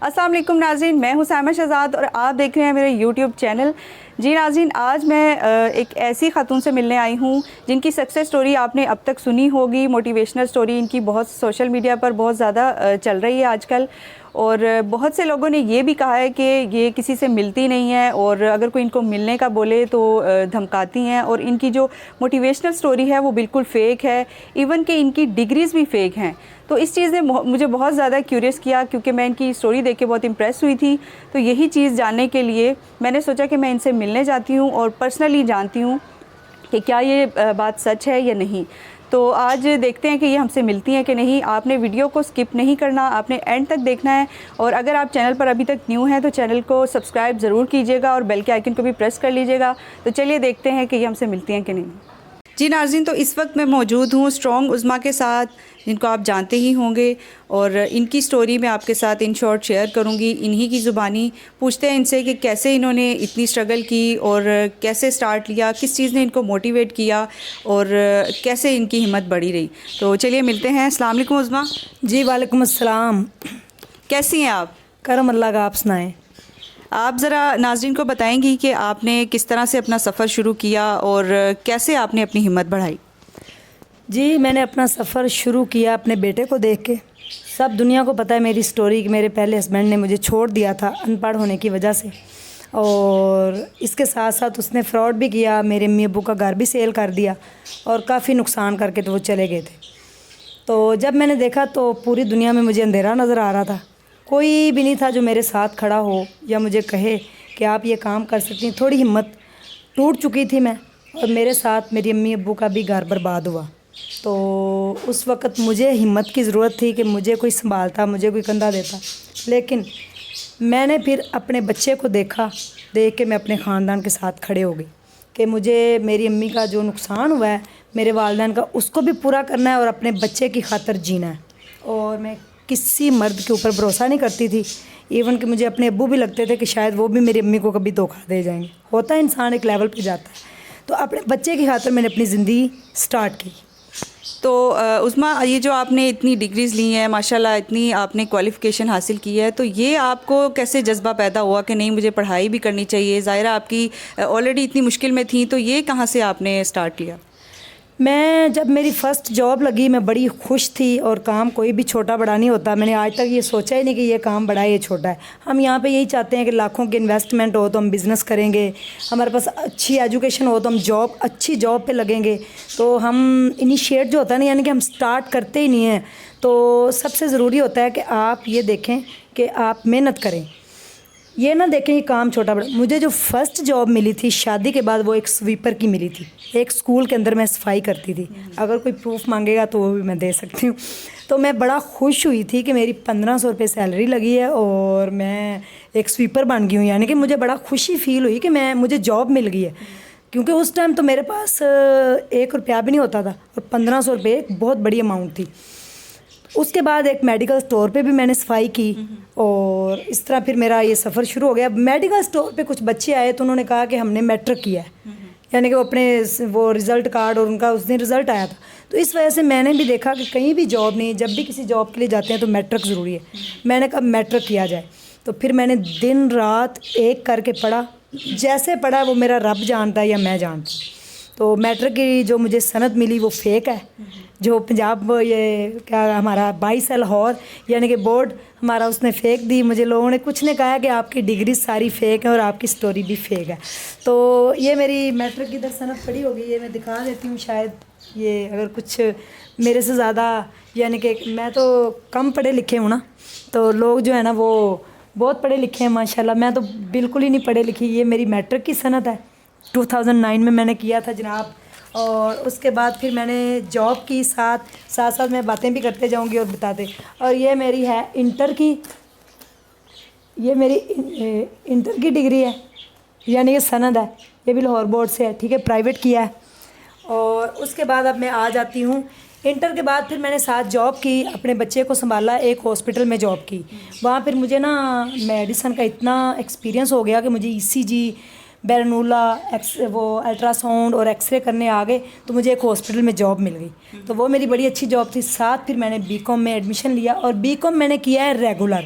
السلام علیکم ناظرین، میں ہوں سائمہ شہزاد اور آپ دیکھ رہے ہیں میرے یوٹیوب چینل۔ جی ناظرین، آج میں ایک ایسی خاتون سے ملنے آئی ہوں جن کی سکسیس سٹوری آپ نے اب تک سنی ہوگی۔ موٹیویشنل سٹوری ان کی بہت سوشل میڈیا پر بہت زیادہ چل رہی ہے آج کل، اور بہت سے لوگوں نے یہ بھی کہا ہے کہ یہ کسی سے ملتی نہیں ہے اور اگر کوئی ان کو ملنے کا بولے تو دھمکاتی ہیں، اور ان کی جو موٹیویشنل سٹوری ہے وہ بالکل فیک ہے، ایون کہ ان کی ڈگریز بھی فیک ہیں۔ تو اس چیز نے مجھے بہت زیادہ کیوریس کیا، کیونکہ میں ان کی سٹوری دیکھ کے بہت امپریس ہوئی تھی۔ تو یہی چیز جاننے کے لیے میں نے سوچا کہ میں ان سے ملنے جاتی ہوں اور پرسنلی جانتی ہوں کہ کیا یہ بات سچ ہے یا نہیں۔ تو آج دیکھتے ہیں کہ یہ ہم سے ملتی ہیں کہ نہیں۔ آپ نے ویڈیو کو سکپ نہیں کرنا، آپ نے اینڈ تک دیکھنا ہے، اور اگر آپ چینل پر ابھی تک نیو ہیں تو چینل کو سبسکرائب ضرور کیجیے گا اور بیل کے آئیکن کو بھی پریس کر لیجیے گا۔ تو چلیے دیکھتے ہیں کہ یہ ہم سے ملتی ہیں کہ نہیں۔ جی ناظرین، تو اس وقت میں موجود ہوں اسٹرانگ عظمیٰ کے ساتھ، جن کو آپ جانتے ہی ہوں گے، اور ان کی سٹوری میں آپ کے ساتھ ان شارٹ شیئر کروں گی انہی کی زبانی۔ پوچھتے ہیں ان سے کہ کیسے انہوں نے اتنی اسٹرگل کی اور کیسے سٹارٹ لیا، کس چیز نے ان کو موٹیویٹ کیا اور کیسے ان کی ہمت بڑھی رہی۔ تو چلیے ملتے ہیں۔ السلام علیکم عظمیٰ۔ جی وعلیکم السلام۔ کیسی ہیں آپ؟ کرم اللہ کا، آپ سنائیں۔ آپ ذرا ناظرین کو بتائیں گی کہ آپ نے کس طرح سے اپنا سفر شروع کیا اور کیسے آپ نے اپنی ہمت بڑھائی؟ جی میں نے اپنا سفر شروع کیا اپنے بیٹے کو دیکھ کے۔ سب دنیا کو پتہ ہے میری سٹوری کہ میرے پہلے ہسبینڈ نے مجھے چھوڑ دیا تھا ان پڑھ ہونے کی وجہ سے، اور اس کے ساتھ ساتھ اس نے فراڈ بھی کیا، میرے امی ابو کا گھر بھی سیل کر دیا اور کافی نقصان کر کے تو وہ چلے گئے تھے۔ تو جب میں نے دیکھا تو پوری دنیا میں مجھے اندھیرا نظر آ رہا تھا، کوئی بھی نہیں تھا جو میرے ساتھ کھڑا ہو یا مجھے کہے کہ آپ یہ کام کر سکتی ہیں۔ تھوڑی ہمت ٹوٹ چکی تھی میں، اور میرے ساتھ میری امی ابو کا بھی گھر برباد ہوا۔ تو اس وقت مجھے ہمت کی ضرورت تھی کہ مجھے کوئی سنبھالتا، مجھے کوئی کندھا دیتا، لیکن میں نے پھر اپنے بچے کو دیکھا، دیکھ کے میں اپنے خاندان کے ساتھ کھڑے ہو گئی کہ مجھے میری امی کا جو نقصان ہوا ہے میرے والدین کا، اس کو بھی پورا کرنا ہے اور اپنے بچے کی خاطر جینا ہے۔ اور میں کسی مرد کے اوپر بھروسہ نہیں کرتی تھی، ایون کہ مجھے اپنے ابو بھی لگتے تھے کہ شاید وہ بھی میری امی کو کبھی دھوکہ دے جائیں گے۔ ہوتا ہے انسان ایک لیول پہ جاتا ہے، تو اپنے بچے کی خاطر میں نے اپنی زندگی سٹارٹ کی۔ تو عظمیٰ، یہ جو آپ نے اتنی ڈگریز لی ہیں، ماشاءاللہ اتنی آپ نے کوالیفیکیشن حاصل کی ہے، تو یہ آپ کو کیسے جذبہ پیدا ہوا کہ نہیں مجھے پڑھائی بھی کرنی چاہیے؟ ظاہرہ آپ کی آلریڈی اتنی مشکل میں تھیں، تو یہ کہاں سے آپ نے سٹارٹ لیا؟ میں جب میری فرسٹ جاب لگی میں بڑی خوش تھی، اور کام کوئی بھی چھوٹا بڑا نہیں ہوتا۔ میں نے آج تک یہ سوچا ہی نہیں کہ یہ کام بڑا ہے یہ چھوٹا ہے۔ ہم یہاں پہ یہی چاہتے ہیں کہ لاکھوں کی انویسٹمنٹ ہو تو ہم بزنس کریں گے، ہمارے پاس اچھی ایجوکیشن ہو تو ہم اچھی جاب پہ لگیں گے۔ تو ہم انیشیٹ جو ہوتا ہے نا، یعنی کہ ہم سٹارٹ کرتے ہی نہیں ہیں۔ تو سب سے ضروری ہوتا ہے کہ آپ یہ دیکھیں کہ آپ محنت کریں، یہ نہ دیکھیں یہ کام چھوٹا بڑا۔ مجھے جو فرسٹ جاب ملی تھی شادی کے بعد، وہ ایک سویپر کی ملی تھی۔ ایک اسکول کے اندر میں صفائی کرتی تھی، اگر کوئی پروف مانگے گا تو وہ بھی میں دے سکتی ہوں۔ تو میں بڑا خوش ہوئی تھی کہ میری 1500 روپے سیلری لگی ہے اور میں ایک سویپر بن گئی ہوں، یعنی کہ مجھے بڑا خوشی فیل ہوئی کہ مجھے جاب مل گئی ہے، کیونکہ اس ٹائم تو میرے پاس 1 روپیہ بھی نہیں ہوتا تھا، اور 1500 روپے ایک بہت بڑی اماؤنٹ تھی۔ اس کے بعد ایک میڈیکل سٹور پہ بھی میں نے صفائی کی، اور اس طرح پھر میرا یہ سفر شروع ہو گیا۔ میڈیکل سٹور پہ کچھ بچے آئے تو انہوں نے کہا کہ ہم نے میٹرک کیا ہے، یعنی کہ وہ اپنے وہ رزلٹ کارڈ، اور ان کا اس دن رزلٹ آیا تھا، تو اس وجہ سے میں نے بھی دیکھا کہ کہیں بھی جاب نہیں، جب بھی کسی جاب کے لیے جاتے ہیں تو میٹرک ضروری ہے۔ میں نے کہا میٹرک کیا جائے، تو پھر میں نے دن رات ایک کر کے پڑھا، جیسے پڑھا وہ میرا رب جانتا ہے یا میں جانتا ہوں۔ تو میٹرک کی جو مجھے سند ملی وہ فیک ہے، جو پنجاب یہ کیا ہمارا 22 لاہور یعنی کہ بورڈ ہمارا اس نے فیک دی مجھے۔ لوگوں نے کچھ نے کہا کہ آپ کی ڈگری ساری فیک ہے اور آپ کی سٹوری بھی فیک ہے۔ تو یہ میری میٹرک کی سند پڑی ہوگی، یہ میں دکھا دیتی ہوں، شاید یہ اگر کچھ میرے سے زیادہ، یعنی کہ میں تو کم پڑھے لکھے ہوں نا، تو لوگ جو ہے نا وہ بہت پڑھے لکھے ہیں ماشاءاللہ، میں تو بالکل ہی نہیں پڑھے لکھی۔ یہ میری میٹرک کی سند ہے، 2009 میں نے کیا تھا جناب۔ اور اس کے بعد پھر میں نے جاب کی، ساتھ میں باتیں بھی کرتے جاؤں گی اور بتاتے۔ اور یہ میری ہے انٹر کی، یہ میری انٹر کی ڈگری ہے، یعنی کہ سند ہے، یہ بھی لاہور بورڈ سے ہے، ٹھیک ہے، پرائیویٹ کیا ہے۔ اور اس کے بعد اب میں آ جاتی ہوں انٹر کے بعد، پھر میں نے 7 جاب کی، اپنے بچے کو سنبھالا، ایک ہاسپٹل میں جاب کی۔ وہاں پھر مجھے نا میڈیسن کا اتنا ایکسپیرینس ہو گیا کہ مجھے ECG، بیرنولا، وہ الٹرا ساؤنڈ اور ایکس رے کرنے آ گئے، تو مجھے ایک ہاسپٹل میں جاب مل گئی، تو وہ میری بڑی اچھی جاب تھی۔ ساتھ پھر میں نے BCom میں ایڈمیشن لیا، اور BCom میں نے کیا ہے ریگولر،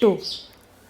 2,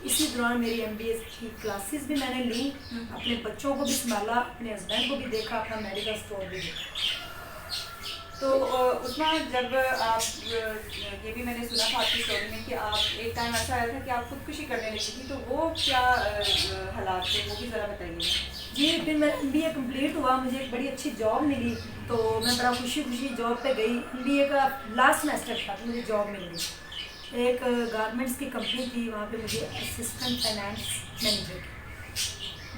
اسی دوران میری MBA کی کلاسز بھی میں نے لی، اپنے بچوں کو بھی سنبھالا، اپنے ہسبینڈ کو بھی دیکھا، اپنا میڈیکل اسٹور بھی دیکھا۔ تو عثمہ، جب آپ یہ بھی میں نے سنا تھا آپ کی اسٹوری میں کہ آپ ایک ٹائم ایسا آیا تھا کہ آپ خودکشی کرنے لگی تھی، تو وہ کیا حالات تھے، وہ بھی ذرا بتائیے۔ جی، پھر میرا MBA کمپلیٹ ہوا، مجھے ایک بڑی اچھی جاب ملی، تو میں بڑا خوشی جاب پہ گئی۔ MBA کا لاسٹ سیمسٹر تھا تو مجھے جاب مل گئی، ایک گارمنٹس کی کمپنی تھی، وہاں پہ مجھے اسسٹنٹ فائنانس مینیجر کی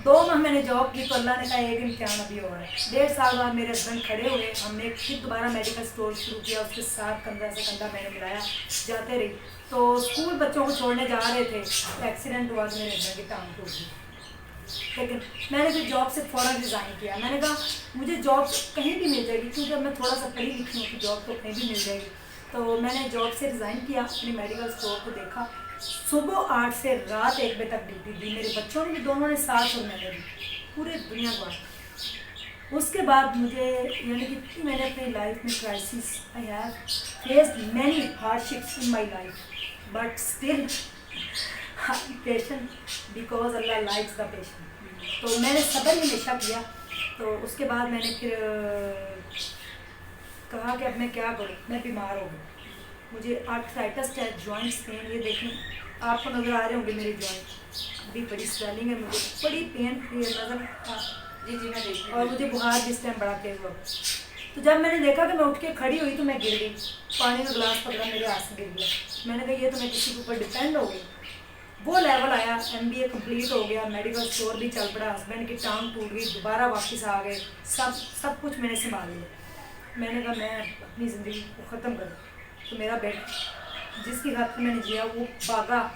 2 ماہ میں نے جاب کی، تو اللہ نے کہا ایک امتحان ابھی ہو رہا ہے۔ 1.5 سال بعد میرے ہسبینڈ کھڑے ہوئے، ہم نے پھر دوبارہ میڈیکل اسٹور شروع کیا، اس کے ساتھ کندھا سے کندھا میں نے ملایا، جاتے رہی۔ تو اسکول بچوں کو چھوڑنے جا رہے تھے، ایکسیڈنٹ ہوا تو میرے ہسبینڈ کی ٹانگ ٹوٹ گئی۔ لیکن میں نے پھر جاب سے فوراً ریزائن کیا، میں نے کہا مجھے جاب کہیں بھی مل جائے گی، کیونکہ اب میں تھوڑا سا پڑھی لکھی ہوں کہ جاب تو کہیں بھی مل جائے گی۔ تو میں نے جاب سے ریزائن کیا، اپنی میڈیکل اسٹور کو دیکھا، صبح 8 سے رات 1 بجے تک ڈیوٹی دی، میرے بچوں نے بھی دونوں نے ساتھ اور میں نے بھی، پورے دنیا کو۔ اس کے بعد مجھے یعنی کہ میں نے اپنی لائف میں crisis, I have faced many hardships in my life, but still patient because اللہ لائکس دا پیشنٹ۔ تو میں نے صبر ہمیشہ کیا۔ تو اس کے بعد میں نے پھر کہا کہ اب میں کیا کروں، میں بیمار ہو گئی، مجھے آرتھرائٹس ہے، جوائنٹس پین، یہ دیکھیں آپ کو نظر آ رہے ہوں گے میری جوائنٹ، ابھی بڑی سویلنگ ہے، مجھے بڑی پین ہوئی ہے، نظر جی میں دیکھ رہی ہوں، اور مجھے بخار جس ٹائم بڑا تیز ہوا۔ تو جب میں نے دیکھا کہ میں اٹھ کے کھڑی ہوئی تو میں گر گئی، پانی کا گلاس پکڑا میرے ہاتھ سے گر گیا۔ میں نے کہا یہ تو میں کسی کے اوپر ڈپینڈ ہو گئی۔ وہ لیول آیا، MBA کمپلیٹ ہو گیا، میڈیکل اسٹور بھی چل پڑا، ہسبینڈ کی ٹانگ ٹوٹ گئی، دوبارہ واپس آ گئے، سب کچھ میں نے سنبھال لیا۔ میں نے کہا میں اپنی زندگی کو ختم کروں۔ تو میرا بیٹا جس کی خاطر میں نے جیا وہ بھاگا،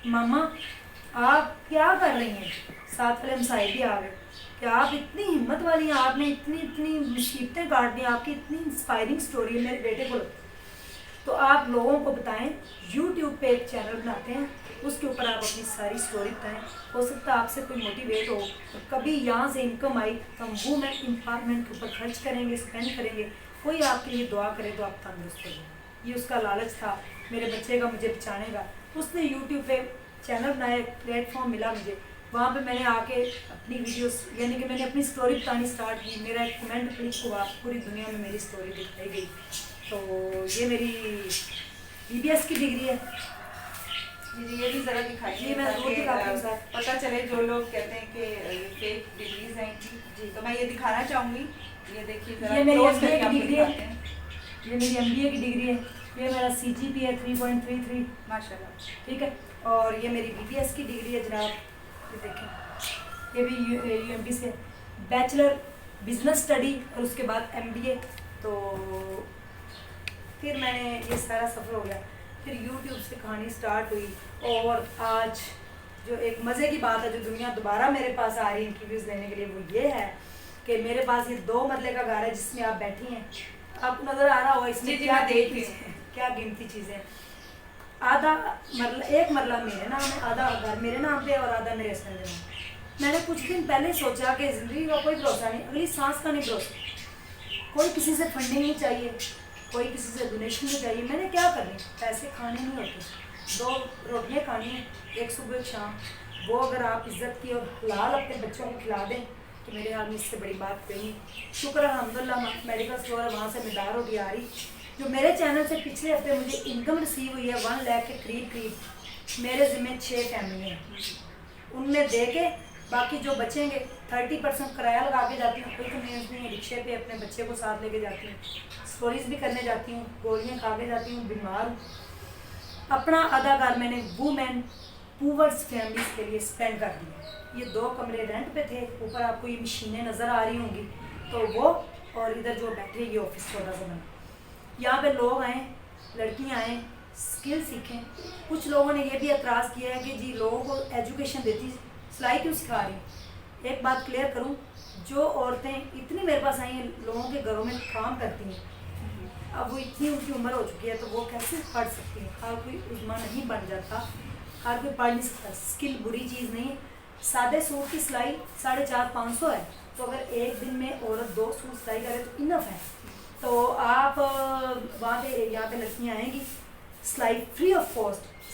ماما آپ کیا کر رہی ہیں؟ ساتھ والے ہمسائے بھی آ گئے کہ آپ اتنی ہمت والی ہیں، آپ نے اتنی مصیبتیں کاٹ دی، آپ کی اتنی انسپائرنگ اسٹوری ہے میرے بیٹے کو، تو آپ لوگوں کو بتائیں، YouTube پہ ایک چینل بناتے ہیں، اس کے اوپر آپ اپنی ساری اسٹوری بتائیں، ہو سکتا ہے آپ سے کوئی موٹیویٹ ہو، کبھی یہاں سے انکم آئی تو ہم وومن امپاورمنٹ کے اوپر خرچ کریں گے، اسپینڈ کریں گے، کوئی آپ کے لیے دعا کرے تو آپ تندرست ہو جائیں۔ یہ اس کا لالچ تھا میرے بچے کا مجھے بچانے کا۔ اس نے YouTube پہ چینل بنایا، پلیٹ فارم ملا مجھے، وہاں پہ میں نے آ کے اپنی ویڈیوز یعنی کہ میں نے اپنی اسٹوری بتانی اسٹارٹ کی، میرا ایک کمنٹ کلک ہوا، پوری دنیا میں میری اسٹوری دکھائی گئی۔ تو یہ میری BBS کی ڈگری ہے۔ جی یہ بھی ذرا دکھائیے، جی میں ضرور دکھاتی ہوں سر، پتہ چلے جو لوگ کہتے ہیں کہ یہ فیک ڈگریز ہیں جی، تو میں یہ دکھانا چاہوں گی، یہ دیکھیے ذرا، یہ میری کلوز MBA کر کے آپ کی کو ڈگری ہے، دکھاتے ہیں۔ یہ میری MBA کی ڈگری ہے، یہ میرا CGPA ہے 3.33، ماشاء اللہ، ٹھیک ہے، اور یہ میری BBS کی ڈگری ہے جناب، یہ دیکھیں، یہ بھی UMB سے بیچلر بزنس اسٹڈی، اور اس کے بعد MBA۔ تو پھر میں نے یہ سارا سفر ہو گیا، پھر YouTube سے کہانی سٹارٹ ہوئی، اور آج جو ایک مزے کی بات ہے، جو دنیا دوبارہ میرے پاس آ رہی ہے انٹرویوز دینے کے لیے، وہ یہ ہے کہ میرے پاس یہ 2 مرلے کا گھر ہے جس میں آپ بیٹھی ہیں، آپ کو نظر آ رہا ہوگا اس میں کیا قیمتی چیزیں، آدھا مرلہ، 1 مرلہ میرے نام ہے، آدھا گھر میرے نام پہ اور آدھا میرے ہسبینڈ کے نام۔ میں نے کچھ دن پہلے سوچا کہ زندگی کا کوئی بھروسہ نہیں، اگلی سانس کا نہیں بھروسہ، کوئی کسی سے فنڈنگ نہیں چاہیے، کوئی کسی سے ڈونیشن نہیں چاہیے، میں نے کیا کرنی، پیسے کھانے نہیں ہوتے، 2 روٹیاں کھانی ہیں، ایک صبح ایک شام، وہ اگر آپ عزت کی اور حلال اپنے بچوں کو کھلا دیں تو میرے حال میں اس سے بڑی بات نہیں۔ شکر الحمدللہ میڈیکل اسٹور ہے، وہاں سے میں دار روٹی آ رہی، جو میرے چینل سے پچھلے ہفتے مجھے انکم ریسیو ہوئی ہے 1 لاکھ کے قریب، میرے ذمہ 6 فیملی ہیں، ان میں دے کے باقی جو بچیں گے 30% کرایہ لگا کے جاتی ہوں، کوئی کنوینس نہیں ہے، رکشے پہ اپنے بچے کو ساتھ لے کے جاتی ہوں، اسٹوریز بھی کرنے جاتی ہوں، گولیاں کھا کے جاتی ہوں، بیمار ہوں۔ اپنا آدھا گھر میں نے وومین پورس فیملیز کے لیے اسپینڈ کر دیا، یہ 2 کمرے رینٹ پہ تھے، اوپر آپ کو یہ مشینیں نظر آ رہی ہوں گی، تو وہ، اور ادھر جو بیٹھے یہ آفس چھوٹا سا بنا، یہاں پہ لوگ آئیں، لڑکیاں آئیں، اسکل سیکھیں۔ کچھ لوگوں نے یہ بھی اعتراض کیا ہے کہ جی لوگوں کو ایجوکیشن دیتی، سلائی کیوں سکھا رہی ہیں؟ ایک بات کلیئر کروں، جو عورتیں اتنی میرے پاس آئی ہیں لوگوں کے گھروں میں کام کرتی ہیں، اب وہ اتنی ان کی عمر ہو چکی ہے تو وہ کیسے پڑھ سکتی ہیں؟ ہر کوئی عظمیٰ نہیں بن جاتا، ہر کوئی پڑھ نہیں سکتا، اسکل بری چیز نہیں ہے۔ سادے سوٹ کی سلائی 450-500 ہے، تو اگر ایک دن میں عورت 2 سوٹ سلائی کرے تو انف ہے۔ تو آپ وہاں پہ یہاں پہ لڑکیاں آئیں گی، سلائی فری آف کاسٹ،